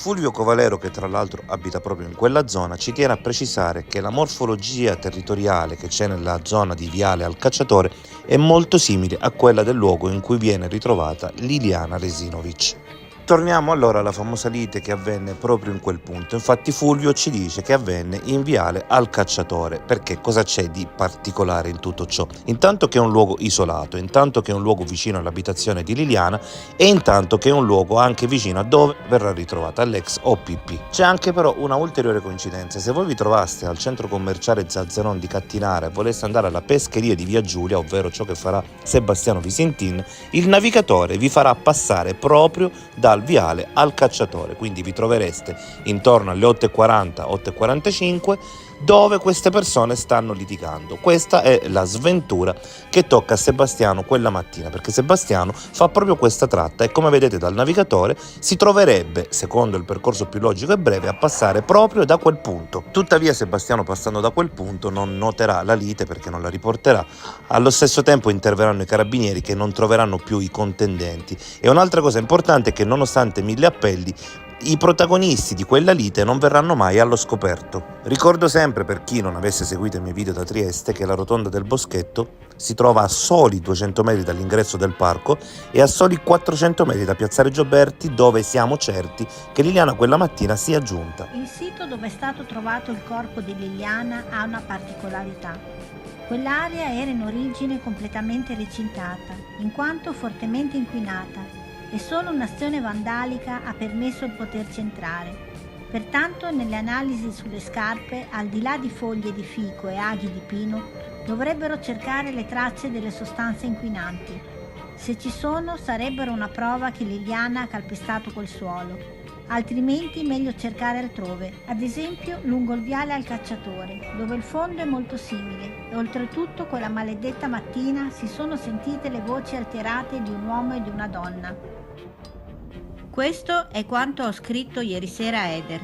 Fulvio Covalero, che tra l'altro abita proprio in quella zona, ci tiene a precisare che la morfologia territoriale che c'è nella zona di Viale al Cacciatore è molto simile a quella del luogo in cui viene ritrovata Liliana Resinovic. Torniamo allora alla famosa lite che avvenne proprio in quel punto. Infatti Fulvio ci dice che avvenne in Viale al Cacciatore. Perché cosa c'è di particolare in tutto ciò? Intanto che è un luogo isolato, intanto che è un luogo vicino all'abitazione di Liliana e intanto che è un luogo anche vicino a dove verrà ritrovata l'ex OPP. C'è anche però una ulteriore coincidenza: se voi vi trovaste al centro commerciale Zazzeron di Cattinara e voleste andare alla pescheria di Via Giulia, ovvero ciò che farà Sebastiano Visintin, il navigatore vi farà passare proprio dal Viale al Cacciatore, quindi vi trovereste intorno alle 8:40, 8:45 dove queste persone stanno litigando. Questa è la sventura che tocca a Sebastiano quella mattina, perché Sebastiano fa proprio questa tratta e, come vedete dal navigatore, si troverebbe, secondo il percorso più logico e breve, a passare proprio da quel punto. Tuttavia Sebastiano, passando da quel punto, non noterà la lite perché non la riporterà. Allo stesso tempo interverranno i carabinieri che non troveranno più i contendenti. E un'altra cosa importante è che, nonostante 1000 appelli, i protagonisti di quella lite non verranno mai allo scoperto. Ricordo sempre, per chi non avesse seguito i miei video da Trieste, che la rotonda del Boschetto si trova a soli 200 metri dall'ingresso del parco e a soli 400 metri da Piazzale Gioberti, dove siamo certi che Liliana quella mattina sia giunta. Il sito dove è stato trovato il corpo di Liliana ha una particolarità. Quell'area era in origine completamente recintata, in quanto fortemente inquinata, e solo un'azione vandalica ha permesso di poterci entrare. Pertanto, nelle analisi sulle scarpe, al di là di foglie di fico e aghi di pino, dovrebbero cercare le tracce delle sostanze inquinanti. Se ci sono, sarebbero una prova che Liliana ha calpestato quel suolo. Altrimenti meglio cercare altrove, ad esempio lungo il Viale al Cacciatore, dove il fondo è molto simile e oltretutto quella maledetta mattina si sono sentite le voci alterate di un uomo e di una donna. Questo è quanto ho scritto ieri sera a Eder.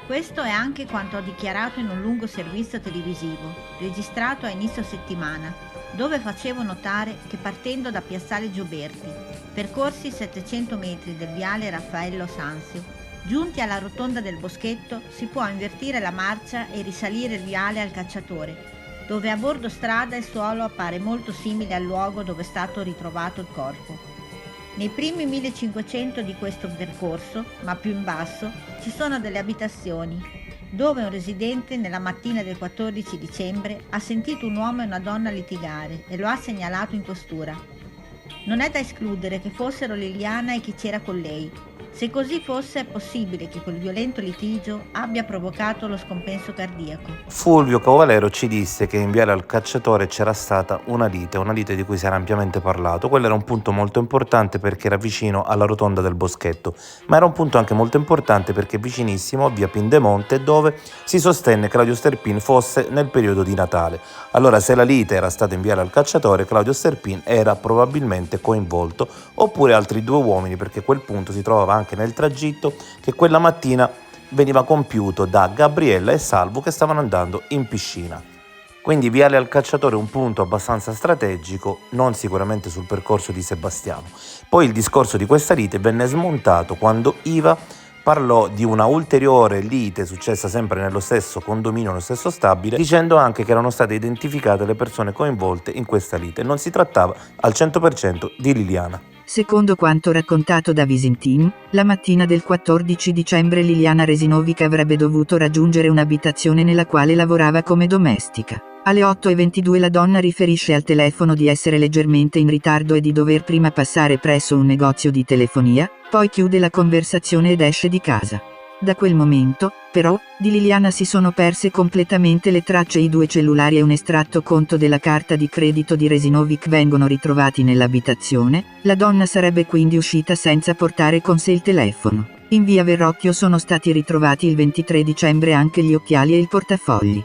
Questo è anche quanto ho dichiarato in un lungo servizio televisivo, registrato a inizio settimana, dove facevo notare che, partendo da Piazzale Gioberti, percorsi 700 metri del Viale Raffaello Sanzio, giunti alla rotonda del Boschetto, si può invertire la marcia e risalire il Viale al Cacciatore, dove a bordo strada il suolo appare molto simile al luogo dove è stato ritrovato il corpo. Nei primi 1500 di questo percorso, ma più in basso, ci sono delle abitazioni, dove un residente nella mattina del 14 dicembre ha sentito un uomo e una donna litigare e lo ha segnalato in questura. Non è da escludere che fossero Liliana e chi c'era con lei. Se così fosse, è possibile che quel violento litigio abbia provocato lo scompenso cardiaco. Fulvio Covalero ci disse che in Viale al Cacciatore c'era stata una lite di cui si era ampiamente parlato. Quello era un punto molto importante perché era vicino alla rotonda del Boschetto, ma era un punto anche molto importante perché vicinissimo a via Pindemonte, dove si sostenne Claudio Sterpin fosse nel periodo di Natale. Allora, se la lite era stata in Viale al Cacciatore, Claudio Sterpin era probabilmente coinvolto, oppure altri due uomini, perché quel punto si trovava anche nel tragitto che quella mattina veniva compiuto da Gabriella e Salvo, che stavano andando in piscina. Quindi Viale al Cacciatore è un punto abbastanza strategico, non sicuramente sul percorso di Sebastiano. Poi il discorso di questa lite venne smontato quando Iva parlò di una ulteriore lite successa sempre nello stesso condominio, nello stesso stabile, dicendo anche che erano state identificate le persone coinvolte in questa lite. Non si trattava al 100% di Liliana. Secondo quanto raccontato da Visintin, la mattina del 14 dicembre Liliana Resinovic avrebbe dovuto raggiungere un'abitazione nella quale lavorava come domestica. Alle 8:22 la donna riferisce al telefono di essere leggermente in ritardo e di dover prima passare presso un negozio di telefonia, poi chiude la conversazione ed esce di casa. Da quel momento, però, di Liliana si sono perse completamente le tracce. I 2 cellulari e un estratto conto della carta di credito di Resinovic vengono ritrovati nell'abitazione. La donna sarebbe quindi uscita senza portare con sé il telefono. In via Verrocchio sono stati ritrovati il 23 dicembre anche gli occhiali e il portafogli.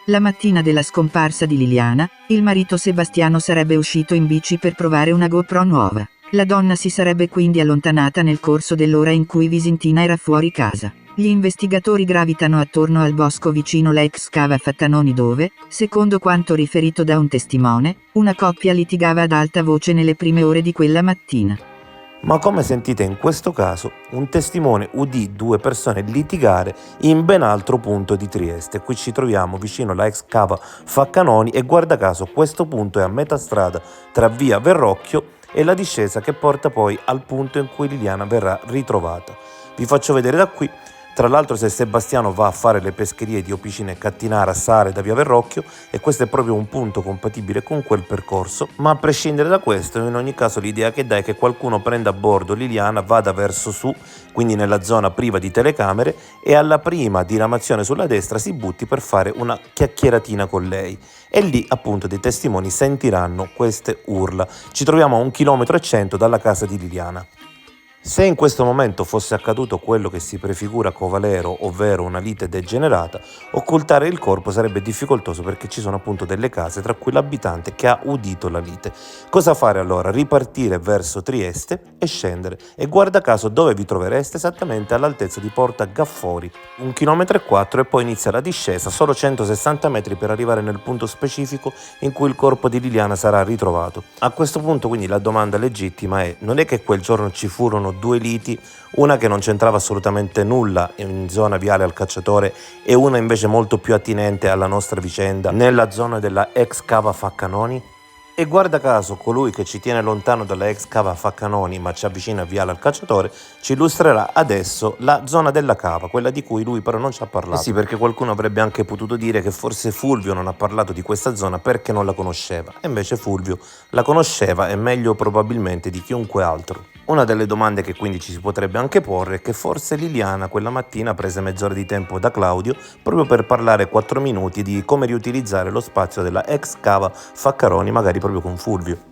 La mattina della scomparsa di Liliana, il marito Sebastiano sarebbe uscito in bici per provare una GoPro nuova. La donna si sarebbe quindi allontanata nel corso dell'ora in cui Visintina era fuori casa. Gli investigatori gravitano attorno al bosco vicino l'ex cava Fattanoni dove, secondo quanto riferito da un testimone, una coppia litigava ad alta voce nelle prime ore di quella mattina. Ma come sentite in questo caso, un testimone udì due persone litigare in ben altro punto di Trieste. Qui ci troviamo vicino alla ex cava Faccanoni e guarda caso questo punto è a metà strada tra via Verrocchio e la discesa che porta poi al punto in cui Liliana verrà ritrovata. Vi faccio vedere da qui. Tra l'altro, se Sebastiano va a fare le pescherie di Opicina e Cattinara sale da via Verrocchio e questo è proprio un punto compatibile con quel percorso, ma a prescindere da questo, in ogni caso l'idea che dà è che qualcuno prenda a bordo Liliana, vada verso su, quindi nella zona priva di telecamere, e alla prima diramazione sulla destra si butti per fare una chiacchieratina con lei. E lì appunto dei testimoni sentiranno queste urla. Ci troviamo a 1,1 km dalla casa di Liliana. Se in questo momento fosse accaduto quello che si prefigura Covalero, ovvero una lite degenerata, occultare il corpo sarebbe difficoltoso perché ci sono appunto delle case, tra cui l'abitante che ha udito la lite. Cosa fare allora? Ripartire verso Trieste e scendere. E guarda caso dove vi trovereste? Esattamente all'altezza di Porta Gaffori, 1,4 km e poi inizia la discesa, solo 160 metri per arrivare nel punto specifico in cui il corpo di Liliana sarà ritrovato. A questo punto quindi la domanda legittima è: non è che quel giorno ci furono due liti, una che non c'entrava assolutamente nulla in zona viale al Cacciatore e una invece molto più attinente alla nostra vicenda nella zona della ex cava Faccanoni? E guarda caso colui che ci tiene lontano dalla ex cava Faccanoni ma ci avvicina a viale al Cacciatore ci illustrerà adesso la zona della cava, quella di cui lui però non ci ha parlato. Sì, perché qualcuno avrebbe anche potuto dire che forse Fulvio non ha parlato di questa zona perché non la conosceva, e invece Fulvio la conosceva e meglio probabilmente di chiunque altro. Una delle domande che quindi ci si potrebbe anche porre è che forse Liliana quella mattina prese mezz'ora di tempo da Claudio proprio per parlare 4 minuti di come riutilizzare lo spazio della ex cava Faccanoni, magari proprio con Fulvio.